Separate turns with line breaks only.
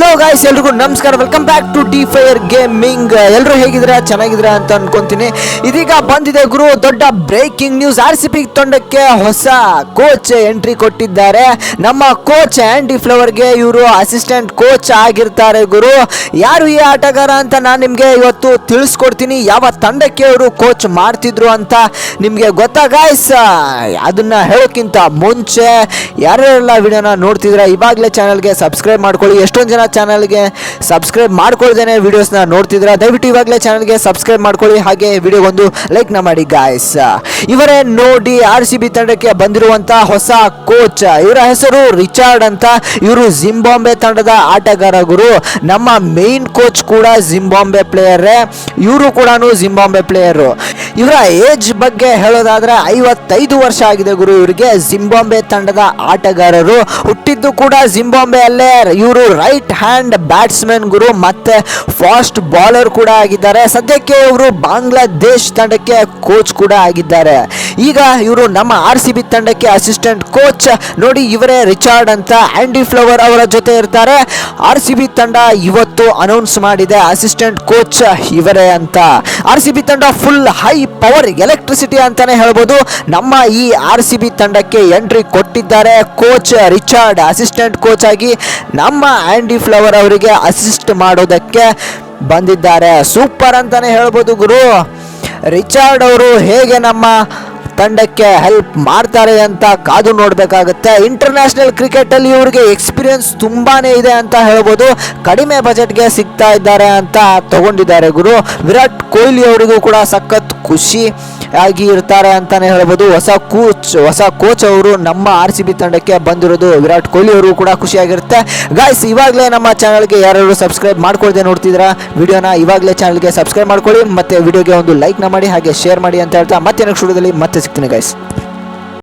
Hello guys, ಎಲ್ರಿಗೂ ನಮಸ್ಕಾರ. Welcome back to the fire gaming. ಎಲ್ಲರೂ ಹೇಗಿದ್ದೀರಾ? ಚೆನ್ನಾಗಿದ್ದೀರಾ ಅಂತ ಅನ್ಕೊಂತೀನಿ. ಇದೀಗ ಬಂದಿದೆ ಗುರು ದೊಡ್ಡ ಬ್ರೇಕಿಂಗ್ ನ್ಯೂಸ್. RCB ತಂಡಕ್ಕೆ ಹೊಸ ಕೋಚ್ ಎಂಟ್ರಿ ಕೊಟ್ಟಿದ್ದಾರೆ. ನಮ್ಮ ಕೋಚ್ ಆಂಡಿ ಫ್ಲವರ್ಗೆ ಇವರು ಅಸಿಸ್ಟೆಂಟ್ ಕೋಚ್ ಆಗಿರ್ತಾರೆ ಗುರು. ಯಾರು ಈ ಆಟಗಾರ ಅಂತ ನಾನು ನಿಮಗೆ ಇವತ್ತು ತಿಳಿಸ್ಕೊಡ್ತೀನಿ. ಯಾವ ತಂಡಕ್ಕೆ ಅವರು ಕೋಚ್ ಮಾಡ್ತಿದ್ರು ಅಂತ ನಿಮಗೆ ಗೊತ್ತಾ ಗಾಯ್ಸ್? ಅದನ್ನ ಹೇಳೋಕ್ಕಿಂತ ಮುಂಚೆ ಯಾರೆಲ್ಲ ವಿಡಿಯೋನ ನೋಡ್ತಿದ್ರ ಇವಾಗಲೇ ಚಾನಲ್ಗೆ ಸಬ್ಸ್ಕ್ರೈಬ್ ಮಾಡ್ಕೊಳ್ಳಿ. ಎಷ್ಟೊಂದು ಜನ ಚಾನಲ್ಗೆ ಸಬ್ಸ್ಕ್ರೈಬ್ ಮಾಡ್ಕೊಳ್ದೇನೆ ವಿಡಿಯೋಸ್ನ ನೋಡ್ತಿದ್ರ. ದಯವಿಟ್ಟು ಇವಾಗಲೇ ಚಾನಲ್ಗೆ ಸಬ್ಸ್ಕ್ರೈಬ್ ಮಾಡ್ಕೊಳ್ಳಿ, ಹಾಗೆ ವಿಡಿಯೋಗೊಂದು ಲೈಕ್ನ ಮಾಡಿ ಗಾಯ್ಸ್. ಇವರೇ ನೋಡಿ RCB ತಂಡಕ್ಕೆ ಬಂದಿರುವಂತ ಹೊಸ ಕೋಚ್. ಇವರ ಹೆಸರು ರಿಚಾರ್ಡ್ ಅಂತ. ಇವರು ಜಿಂಬಾಬ್ವೆ ತಂಡದ ಆಟಗಾರ ಗುರು. ನಮ್ಮ ಮೇನ್ ಕೋಚ್ ಕೂಡ ಜಿಂಬಾಬ್ವೆ ಪ್ಲೇಯರ್. ಇವರು ಕೂಡ ಜಿಂಬಾಬ್ವೆ ಪ್ಲೇಯರ್. ಇವರ ಏಜ್ ಬಗ್ಗೆ ಹೇಳೋದಾದ್ರೆ 55 ವರ್ಷ ಆಗಿದೆ ಗುರು ಇವರಿಗೆ. ಜಿಂಬಾಬ್ವೆ ತಂಡದ ಆಟಗಾರರು, ಹುಟ್ಟಿದ್ದು ಕೂಡ ಜಿಂಬಾಬ್ವೆ ಅಲ್ಲೇ. ಇವರು ರೈಟ್ ಹ್ಯಾಂಡ್ ಬ್ಯಾಟ್ಸ್ಮನ್ ಗುರು, ಮತ್ತೆ ಫಾಸ್ಟ್ ಬಾಲರ್ ಕೂಡ ಆಗಿದ್ದಾರೆ. ಸದ್ಯಕ್ಕೆ ಇವರು ಬಾಂಗ್ಲಾದೇಶ್ ತಂಡಕ್ಕೆ ಕೋಚ್ ಕೂಡ ಆಗಿದ್ದಾರೆ. ಈಗ ಇವರು ನಮ್ಮ RCB ತಂಡಕ್ಕೆ ಅಸಿಸ್ಟೆಂಟ್ ಕೋಚ್. ನೋಡಿ, ಇವರೇ ರಿಚಾರ್ಡ್ ಅಂತ. ಆಂಡಿ ಫ್ಲವರ್ ಅವರ ಜೊತೆ ಇರ್ತಾರೆ. RCB ತಂಡ ಇವತ್ತು ಅನೌನ್ಸ್ ಮಾಡಿದೆ ಅಸಿಸ್ಟೆಂಟ್ ಕೋಚ್ ಇವರೇ ಅಂತ. RCB ತಂಡ ಫುಲ್ ಹೈ ಪವರ್ ಎಲೆಕ್ಟ್ರಿಸಿಟಿ ಅಂತಾನೆ ಹೇಳ್ಬೋದು. ನಮ್ಮ ಈ RCB ತಂಡಕ್ಕೆ ಎಂಟ್ರಿ ಕೊಟ್ಟಿದ್ದಾರೆ ಕೋಚ್ ರಿಚಾರ್ಡ್. ಅಸಿಸ್ಟೆಂಟ್ ಕೋಚ್ ಆಗಿ ನಮ್ಮ ಆಂಡಿ ಫ್ಲವರ್ ಅವರಿಗೆ ಅಸಿಸ್ಟ್ ಮಾಡೋದಕ್ಕೆ ಬಂದಿದ್ದಾರೆ. ಸೂಪರ್ ಅಂತಾನೆ ಹೇಳ್ಬೋದು ಗುರು. ರಿಚಾರ್ಡ್ ಅವರು ಹೇಗೆ ನಮ್ಮ ತಂಡಕ್ಕೆ ಹೆಲ್ಪ್ ಮಾಡ್ತಾರೆ ಅಂತ ಕಾದು ನೋಡಬೇಕಾಗುತ್ತೆ. ಇಂಟರ್ನ್ಯಾಷನಲ್ ಕ್ರಿಕೆಟ್ ಅಲ್ಲಿ ಇವರಿಗೆ ಎಕ್ಸ್ಪೀರಿಯನ್ಸ್ ತುಂಬಾನೇ ಇದೆ ಅಂತ ಹೇಳ್ಬೋದು. ಕಡಿಮೆ ಬಜೆಟ್ಗೆ ಸಿಗ್ತಾ ಇದ್ದಾರೆ ಅಂತ ತಗೊಂಡಿದ್ದಾರೆ ಗುರು. ವಿರಾಟ್ ಕೊಹ್ಲಿ ಅವರಿಗೂ ಕೂಡ ಸಖತ್ ಖುಷಿ ಆಗಿ ಇರ್ತಾರೆ ಅಂತಾನೆ ಹೇಳ್ಬೋದು. ಹೊಸ ಕೋಚ್ ಅವರು ನಮ್ಮ RCB ತಂಡಕ್ಕೆ ಬಂದಿರೋದು ವಿರಾಟ್ ಕೊಹ್ಲಿ ಅವರು ಕೂಡ ಖುಷಿಯಾಗಿರುತ್ತೆ ಗಾಯ್ಸ್. ಇವಾಗಲೇ ನಮ್ಮ ಚಾನಲ್ಗೆ ಯಾರು ಸಬ್ಸ್ಕ್ರೈಬ್ ಮಾಡ್ಕೊಳ್ದೆ ನೋಡ್ತಿದ್ದೀರಾ ವಿಡಿಯೋನ, ಇವಾಗಲೇ ಚಾನಲ್ಗೆ ಸಬ್ಸ್ಕ್ರೈಬ್ ಮಾಡ್ಕೊಳ್ಳಿ, ಮತ್ತೆ ವಿಡಿಯೋಗೆ ಒಂದು ಲೈಕ್ನ ಮಾಡಿ, ಹಾಗೆ ಶೇರ್ ಮಾಡಿ ಅಂತ ಹೇಳ್ತಾ ಮತ್ತೆ ನೆಕ್ಸ್ಟ್ ವಿಡಿಯೋದಲ್ಲಿ ಮತ್ತೆ ಸಿಗ್ತೀನಿ ಗೈಸ್.